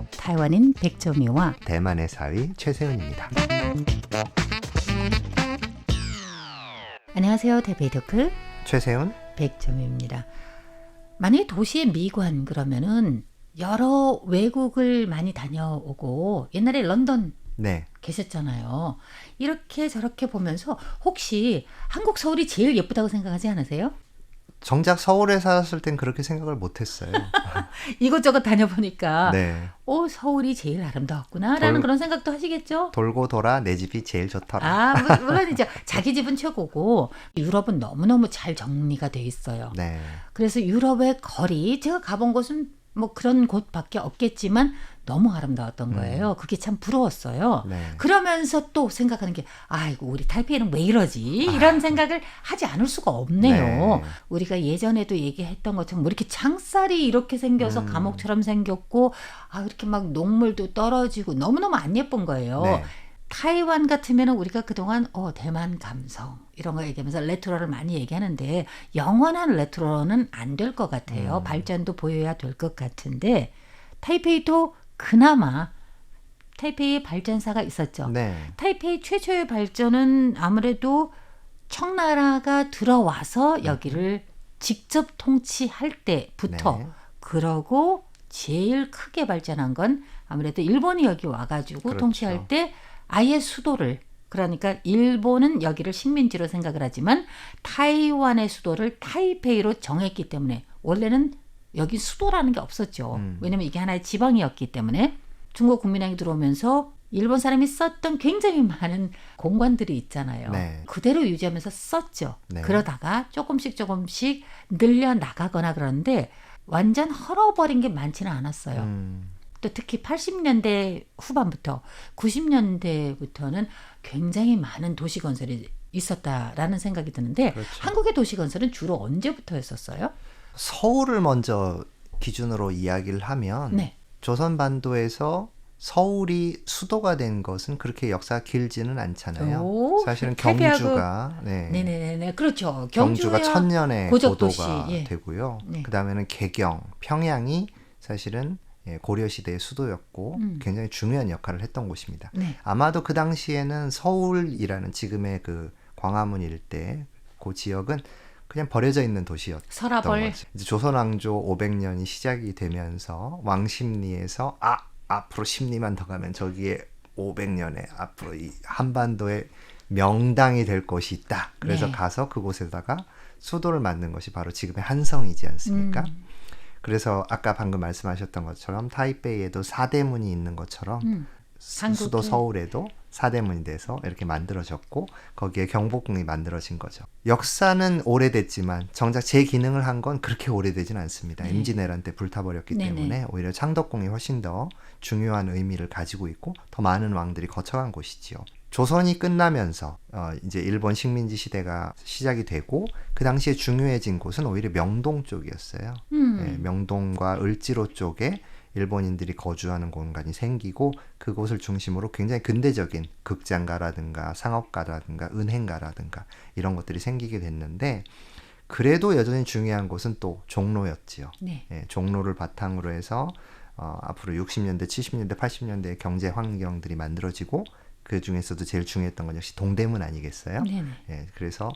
台湾인 백점이와 대만의 사위 최세훈입니다. 안녕하세요. 대베이토크 최세훈? 백점입니다. 만약에 도시의 미관 그러면은 여러 외국을 많이 다녀오고 옛날에 런던 네. 계셨잖아요. 이렇게 저렇게 보면서 혹시 한국 서울이 제일 예쁘다고 생각하지 않으세요? 정작 서울에 살았을 땐 그렇게 생각을 못했어요. 이것저것 다녀보니까 네. 서울이 제일 아름다웠구나라는 그런 생각도 하시겠죠? 돌고 돌아 내 집이 제일 좋더라. 물론이죠. 자기 집은 최고고 유럽은 너무너무 잘 정리가 돼 있어요. 네. 그래서 유럽의 거리, 제가 가본 곳은 뭐 그런 곳밖에 없겠지만 너무 아름다웠던 거예요. 그게 참 부러웠어요. 네. 그러면서 또 생각하는 게 아이고 우리 타이페이는 왜 이러지? 이런 생각을 하지 않을 수가 없네요. 네. 우리가 예전에도 얘기했던 것처럼 뭐 이렇게 창살이 이렇게 생겨서 감옥처럼 생겼고 이렇게 막 녹물도 떨어지고 너무너무 안 예쁜 거예요. 네. 타이완 같으면 우리가 그동안 대만 감성 이런 거 얘기하면서 레트로를 많이 얘기하는데 영원한 레트로는 안 될 것 같아요. 발전도 보여야 될 것 같은데 타이페이도 그나마 타이페이의 발전사가 있었죠. 네. 타이페이 최초의 발전은 아무래도 청나라가 들어와서 여기를 직접 통치할 때부터 네. 그러고 제일 크게 발전한 건 아무래도 일본이 여기 와가지고 그렇죠. 통치할 때 아예 수도를 그러니까 일본은 여기를 식민지로 생각을 하지만 타이완의 수도를 타이페이로 정했기 때문에 원래는 여기 수도라는 게 없었죠. 왜냐면 이게 하나의 지방이었기 때문에 중국 국민당이 들어오면서 일본 사람이 썼던 굉장히 많은 공관들이 있잖아요. 네. 그대로 유지하면서 썼죠. 네. 그러다가 조금씩 늘려나가거나 그러는데 완전 헐어버린 게 많지는 않았어요. 또 특히 80년대 후반부터 90년대부터는 굉장히 많은 도시 건설이 있었다라는 생각이 드는데 그렇죠. 한국의 도시 건설은 주로 언제부터 했었어요? 서울을 먼저 기준으로 이야기를 하면 네. 조선반도에서 서울이 수도가 된 것은 그렇게 역사가 길지는 않잖아요. 사실은 타이페이하고 경주가 네네네 그렇죠. 경주가 천년의 고적도시, 고도가 예. 되고요. 네. 그다음에는 개경, 평양이 사실은 고려 시대의 수도였고 굉장히 중요한 역할을 했던 곳입니다. 네. 아마도 그 당시에는 서울이라는 지금의 그 광화문 일대 그 지역은 그냥 버려져 있는 도시였던 서라벌. 거죠. 이제 조선왕조 500년이 시작이 되면서 왕십리에서 앞으로 10리만 더 가면 저기에 500년에 앞으로 이 한반도에 명당이 될 곳이 있다. 그래서 네. 가서 그곳에다가 수도를 만든 것이 바로 지금의 한성이지 않습니까? 그래서 아까 방금 말씀하셨던 것처럼 타이베이에도 사대문이 있는 것처럼 수도 한국에. 서울에도 사대문이 돼서 이렇게 만들어졌고 거기에 경복궁이 만들어진 거죠. 역사는 오래됐지만 정작 제 기능을 한 건 그렇게 오래되진 않습니다. 네. 임진왜란 때 불타버렸기 네네. 때문에 오히려 창덕궁이 훨씬 더 중요한 의미를 가지고 있고 더 많은 왕들이 거쳐간 곳이지요. 조선이 끝나면서 이제 일본 식민지 시대가 시작이 되고 그 당시에 중요해진 곳은 오히려 명동 쪽이었어요. 네, 명동과 을지로 쪽에 일본인들이 거주하는 공간이 생기고 그곳을 중심으로 굉장히 근대적인 극장가라든가 상업가라든가 은행가라든가 이런 것들이 생기게 됐는데 그래도 여전히 중요한 곳은 또 종로였지요. 네. 종로를 바탕으로 해서 앞으로 60년대, 70년대, 80년대의 경제 환경들이 만들어지고 그 중에서도 제일 중요했던 건 역시 동대문 아니겠어요? 네네. 그래서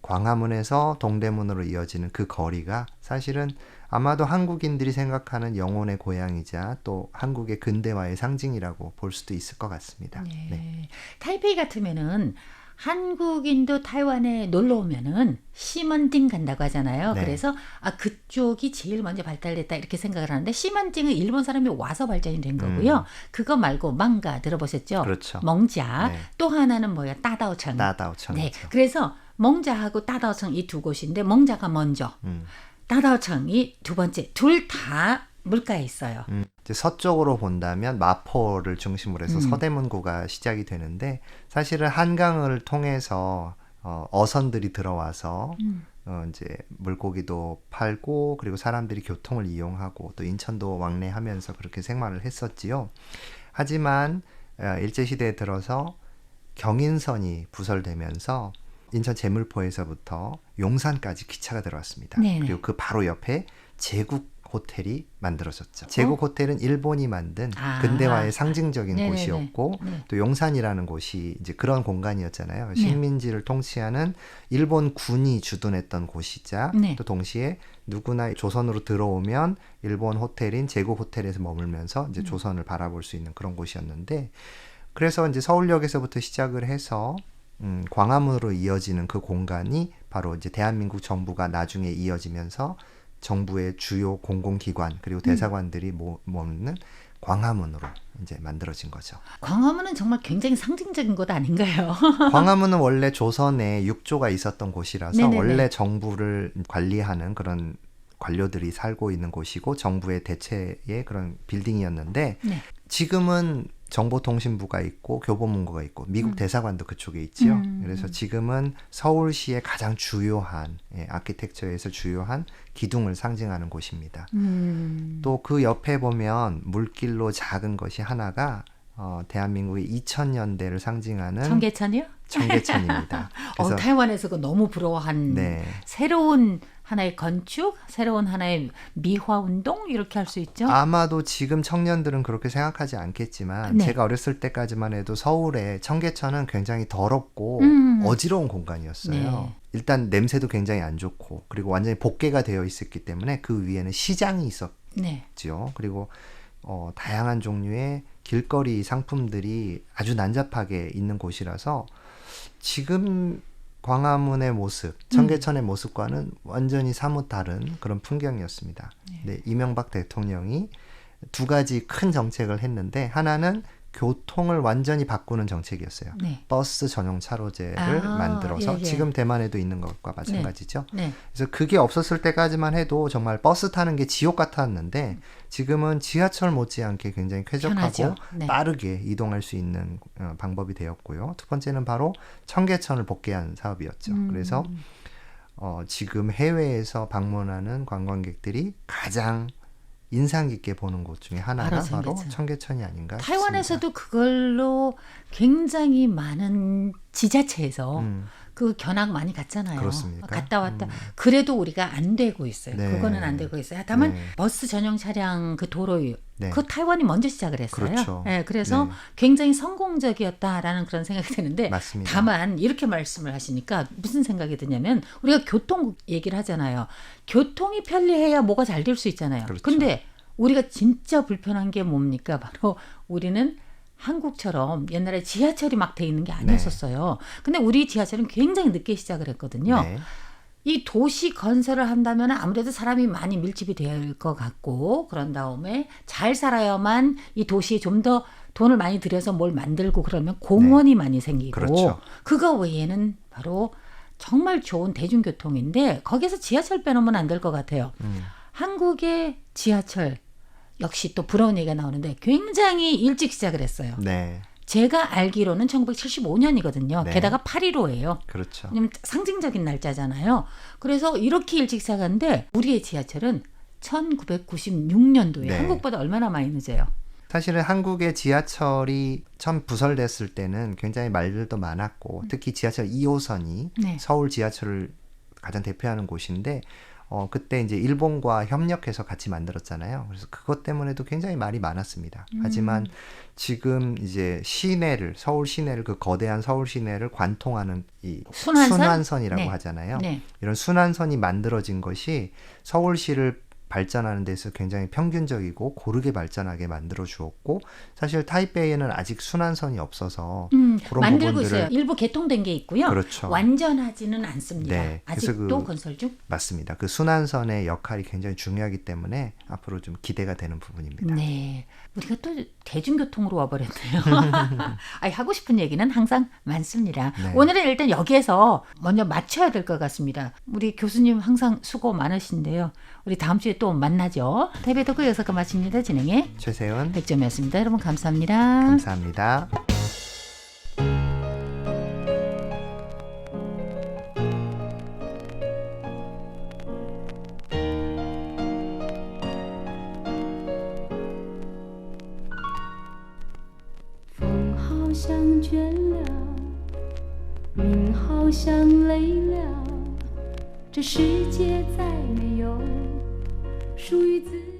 광화문에서 동대문으로 이어지는 그 거리가 사실은 아마도 한국인들이 생각하는 영혼의 고향이자 또 한국의 근대화의 상징이라고 볼 수도 있을 것 같습니다. 네. 네. 타이페이 같으면은 한국인도 타이완에 놀러 오면은 시먼딩 간다고 하잖아요. 네. 그래서 그쪽이 제일 먼저 발달됐다 이렇게 생각을 하는데 시먼딩은 일본 사람이 와서 발전이 된 거고요. 그거 말고 망가 들어보셨죠? 그렇죠. 멍자. 네. 또 하나는 뭐예요? 따다오청. 따다오청. 네. 그래서 멍자하고 따다오청 이 두 곳인데 멍자가 먼저, 따다오청이 두 번째. 둘 다 물가에 있어요. 이제 서쪽으로 본다면 마포를 중심으로 해서 서대문구가 시작이 되는데 사실은 한강을 통해서 어선들이 들어와서 이제 물고기도 팔고 그리고 사람들이 교통을 이용하고 또 인천도 왕래하면서 그렇게 생활을 했었지요. 하지만 일제시대에 들어서 경인선이 부설되면서 인천 제물포에서부터 용산까지 기차가 들어왔습니다. 네네. 그리고 그 바로 옆에 제국 호텔이 만들어졌죠. 제국 호텔은 일본이 만든 아. 근대화의 상징적인 네네네. 곳이었고 네. 또 용산이라는 곳이 이제 그런 공간이었잖아요. 네. 식민지를 통치하는 일본 군이 주둔했던 곳이자 네. 또 동시에 누구나 조선으로 들어오면 일본 호텔인 제국 호텔에서 머물면서 이제 조선을 바라볼 수 있는 그런 곳이었는데 그래서 이제 서울역에서부터 시작을 해서 광화문으로 이어지는 그 공간이 바로 이제 대한민국 정부가 나중에 이어지면서 정부의 주요 공공기관 그리고 대사관들이 머무는 광화문으로 이제 만들어진 거죠. 광화문은 정말 굉장히 상징적인 곳 아닌가요? 광화문은 원래 조선에 육조가 있었던 곳이라서 네네네. 원래 정부를 관리하는 그런 관료들이 살고 있는 곳이고 정부의 대체의 그런 빌딩이었는데 네. 지금은 정보통신부가 있고 교보문고가 있고 미국 대사관도 그쪽에 있지요. 그래서 지금은 서울시의 가장 주요한 아키텍처에서 주요한 기둥을 상징하는 곳입니다. 또 그 옆에 보면 물길로 작은 것이 하나가 대한민국의 2000년대를 상징하는 청계천이요? 청계천입니다. 그래서 타이완에서 그 너무 부러워한 네. 새로운 하나의 건축, 새로운 하나의 미화 운동 이렇게 할 수 있죠. 아마도 지금 청년들은 그렇게 생각하지 않겠지만 네. 제가 어렸을 때까지만 해도 서울의 청계천은 굉장히 더럽고 어지러운 공간이었어요. 네. 일단 냄새도 굉장히 안 좋고 그리고 완전히 복개가 되어 있었기 때문에 그 위에는 시장이 있었지요. 네. 그리고 다양한 종류의 길거리 상품들이 아주 난잡하게 있는 곳이라서 지금 광화문의 모습, 청계천의 모습과는 완전히 사뭇 다른 그런 풍경이었습니다. 네, 이명박 대통령이 두 가지 큰 정책을 했는데 하나는 교통을 완전히 바꾸는 정책이었어요. 네. 버스 전용 차로제를 만들어서 예. 지금 대만에도 있는 것과 마찬가지죠. 네. 그래서 그게 없었을 때까지만 해도 정말 버스 타는 게 지옥 같았는데 지금은 지하철 못지않게 굉장히 쾌적하고 편하죠. 네. 빠르게 이동할 수 있는 방법이 되었고요. 두 번째는 바로 청계천을 복개한 사업이었죠. 그래서 지금 해외에서 방문하는 관광객들이 가장 인상 깊게 보는 곳 중에 하나가 바로 청계천이 아닌가 타이완에서도 그걸로 굉장히 많은 지자체에서 그 견학 많이 갔잖아요. 그렇습니까? 갔다 왔다. 그래도 우리가 안 되고 있어요. 네. 그거는 안 되고 있어요. 다만 네. 버스 전용 차량 그 도로 네. 그 타이완이 먼저 시작을 했어요. 그렇죠. 네, 그래서 네. 굉장히 성공적이었다라는 그런 생각이 드는데 맞습니다. 다만 이렇게 말씀을 하시니까 무슨 생각이 드냐면 우리가 교통 얘기를 하잖아요. 교통이 편리해야 뭐가 잘 될 수 있잖아요. 그렇죠. 근데 우리가 진짜 불편한 게 뭡니까? 바로 우리는 한국처럼 옛날에 지하철이 막 돼 있는 게 아니었었어요. 근데 우리 지하철은 굉장히 늦게 시작을 했거든요. 네. 이 도시 건설을 한다면 아무래도 사람이 많이 밀집이 될 것 같고 그런 다음에 잘 살아야만 이 도시에 좀 더 돈을 많이 들여서 뭘 만들고 그러면 공원이 많이 생기고 그렇죠. 그거 외에는 바로 정말 좋은 대중교통인데 거기서 지하철 빼놓으면 안 될 것 같아요. 한국의 지하철 역시 또 부러운 얘기가 나오는데 굉장히 일찍 시작을 했어요. 네. 제가 알기로는 1975년이거든요. 네. 게다가 8.15예요. 그렇죠. 왜냐면 상징적인 날짜잖아요. 그래서 이렇게 일찍 시작하는데 우리의 지하철은 1996년도에 네. 한국보다 얼마나 많이 늦어요. 사실은 한국의 지하철이 처음 부설됐을 때는 굉장히 말들도 많았고 특히 지하철 2호선이 네. 서울 지하철을 가장 대표하는 곳인데 그때 이제 일본과 협력해서 같이 만들었잖아요. 그래서 그것 때문에도 굉장히 말이 많았습니다. 하지만 지금 이제 시내를 서울 시내를 그 거대한 서울 시내를 관통하는 이 순환선이라고 네. 하잖아요. 네. 이런 순환선이 만들어진 것이 서울시를 발전하는 데서 굉장히 평균적이고 고르게 발전하게 만들어 주었고 사실 타이베이에는 아직 순환선이 없어서 그런 만들고 부분들을 있어요. 일부 개통된 게 있고요. 그렇죠. 완전하지는 않습니다. 네, 그래서 아직도 건설 중? 맞습니다. 그 순환선의 역할이 굉장히 중요하기 때문에 앞으로 좀 기대가 되는 부분입니다. 네. 우리가 또 대중교통으로 와버렸네요. 아니, 하고 싶은 얘기는 항상 많습니다. 네. 오늘은 일단 여기에서 먼저 마쳐야 될 것 같습니다. 우리 교수님 항상 수고 많으신데요. 우리 다음 주에 또 만나죠. 대배도그 여섯 가 마칩니다. 진행해 최세은 백점이었습니다. 여러분 감사합니다. 감사합니다.风好像倦了，云好像累了，这世界再没有属于自己。